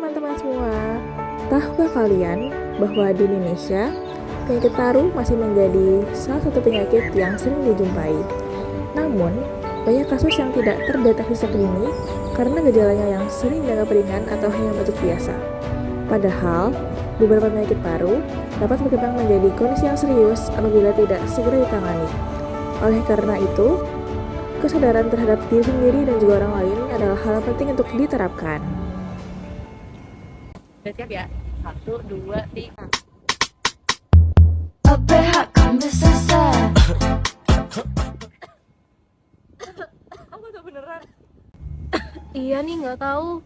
teman-teman semua, tahukah kalian bahwa di Indonesia, penyakit paru masih menjadi salah satu penyakit yang sering dijumpai. Namun, banyak kasus yang tidak terdeteksi sejak dini karena gejalanya yang sering dianggap ringan atau hanya batuk biasa. Padahal, beberapa penyakit paru dapat berkembang menjadi kondisi yang serius apabila tidak segera ditangani. Oleh karena itu, kesadaran terhadap diri sendiri dan juga orang lain adalah hal penting untuk diterapkan. Udah siap ya? 1, 2, 3. Apa tuh beneran? Iya nih, nggak tahu.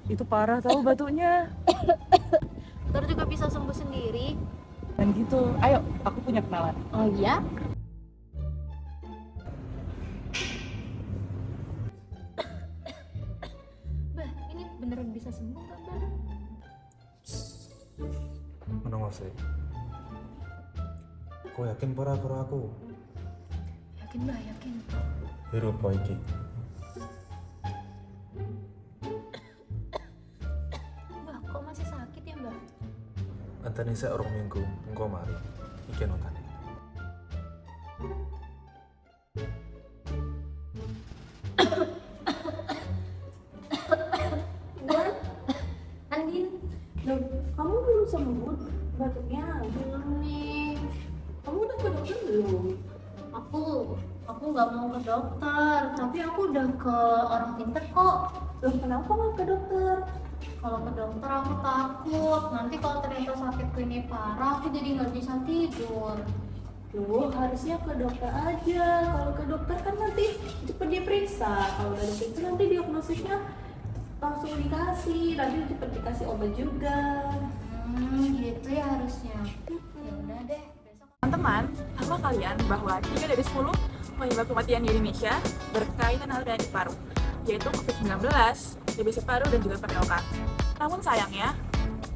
Itu parah tahu batuknya. Ntar juga bisa sembuh sendiri. Dan gitu. Ayo, aku punya kenalan. Oh iya? Bah, ini beneran bisa sembuh nggak, Bah? Menengok sih. Kau yakin para aku? Yakin, Bah, yakin. Hirup kau iki. Bah, kok masih sakit ya, Bah? Antene sik rong minggu, engko mari. Iki notane. Andin, Loh, kamu belum sembuh batuknya? belum nih. Kamu udah ke dokter belum? Aku nggak mau ke dokter, tapi aku udah ke orang pintar kok. Loh, kenapa nggak ke dokter? Kalau ke dokter aku takut, nanti kalau ternyata sakitku ini parah, aku jadi nggak bisa tidur. Loh, harusnya ke dokter aja. Kalau ke dokter kan nanti cepet diperiksa. Kalau udah diperiksa nanti diagnosisnya langsung dikasih. Nanti cepet dikasih obat juga. Gitu ya harusnya. Ya udah deh, besok. Teman-teman, tahukah kalian bahwa 3 dari 10 penyebab kematian di Indonesia berkaitan dengan penyakit paru, yaitu COVID-19, TBC paru, dan juga perneokan. Namun sayangnya,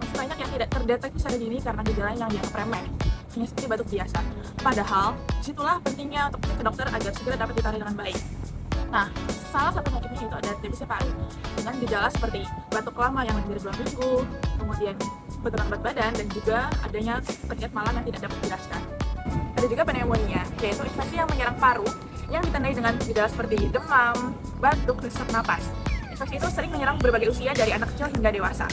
masih banyak yang tidak terdeteksi secara dini karena gejala yang dianggap remeh, hanya seperti batuk biasa. Padahal, disitulah pentingnya untuk ke dokter agar segera dapat ditangani dengan baik. Nah, salah satu penyakitnya itu ada TBC paru, dengan gejala seperti batuk lama yang lebih dari 2 minggu, kemudian berat badan, dan juga adanya penyakit malam yang tidak dapat dijelaskan. Ada juga pneumonia, yaitu infeksi yang menyerang paru yang ditandai dengan gejala seperti demam, batuk, dan sesak napas. Infeksi itu sering menyerang berbagai usia dari anak kecil hingga dewasa.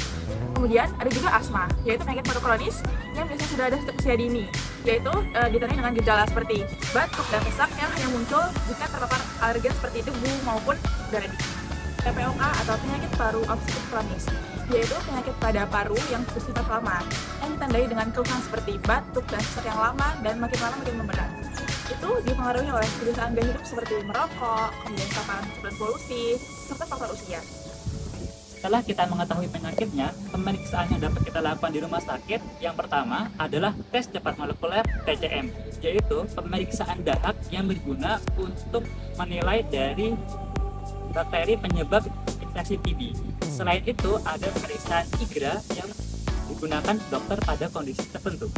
Kemudian ada juga asma, yaitu penyakit paru kronis yang biasanya sudah ada sejak usia dini, yaitu ditandai dengan gejala seperti batuk dan sesak yang hanya muncul jika terpapar alergen seperti debu maupun udara dingin. TPOK atau penyakit paru obstruktif kronis, yaitu penyakit pada paru yang bersifat lama, yang ditandai dengan keluhan seperti batuk dan sesak yang lama dan makin lama makin memberat. Itu dipengaruhi oleh kebiasaan gaya hidup seperti merokok, kemudian paparan dan polusi, serta faktor usia. Setelah kita mengetahui penyakitnya, pemeriksaan yang dapat kita lakukan di rumah sakit yang pertama adalah tes cepat molekuler TCM, yaitu pemeriksaan dahak yang berguna untuk menilai dari bakteri penyebab infeksi TB. Selain itu, ada pemeriksaan IGRA yang digunakan dokter pada kondisi tertentu.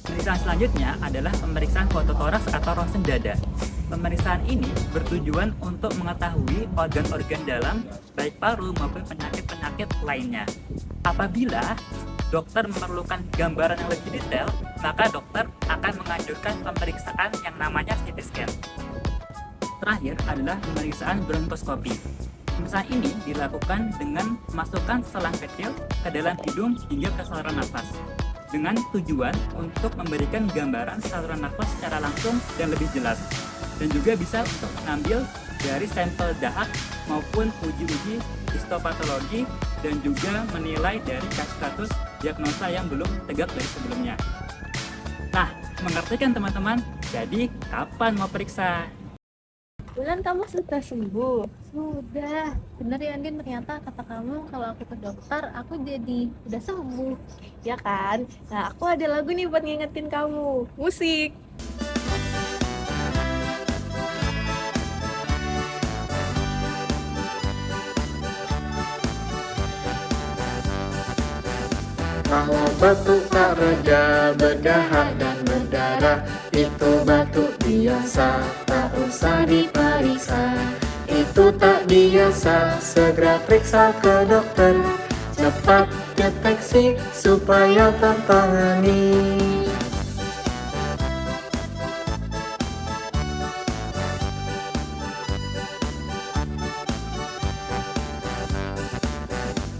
Pemeriksaan selanjutnya adalah pemeriksaan fototoraks atau ronsen dada. Pemeriksaan ini bertujuan untuk mengetahui organ-organ dalam, baik paru maupun penyakit-penyakit lainnya. Apabila dokter memerlukan gambaran yang lebih detail, maka dokter akan menganjurkan pemeriksaan yang namanya CT scan. Terakhir adalah pemeriksaan bronkoskopi. Pemeriksaan ini dilakukan dengan memasukkan selang kecil ke dalam hidung hingga ke saluran nafas, dengan tujuan untuk memberikan gambaran saluran nafas secara langsung dan lebih jelas, dan juga bisa untuk mengambil dari sampel dahak maupun uji-uji histopatologi dan juga menilai dari kasus-kasus diagnosa yang belum tegak dari sebelumnya. Nah, mengerti kan teman-teman? Jadi, kapan mau periksa? Bulan, kamu sudah sembuh. Sudah, bener ya Andin, ternyata kata kamu kalau aku ke dokter aku jadi udah sembuh. Ya kan? Nah, aku ada lagu nih buat ngingetin kamu. Musik. Kalau batuk tak reda, berdahak dan berdarah, itu batuk biasa, tak usah diperiksa. Itu tak biasa, segera periksa ke dokter. cepat deteksi supaya tertangani.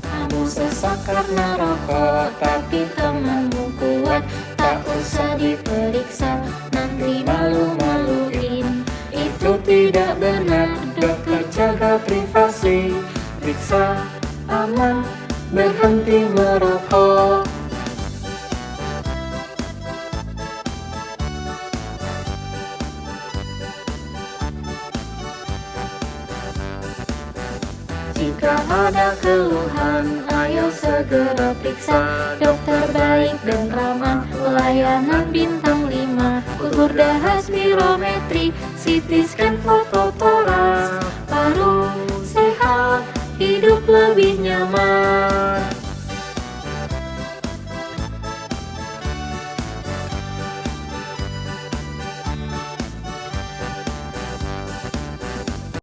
Kamu sesak karena rokok, tapi temanmu kuat. Tak usah diperiksa, nanti malu-maluin. Itu tidak benar, dokter jaga privasi. Periksa, aman, berhenti merokok. Jika ada keluhan, ayo segera periksa. Dokter baik dan ramah, pelayanan bintang 5. Ukur darah, spirometri, CT scan, foto toraks. Paru sehat, hidup lebih nyaman.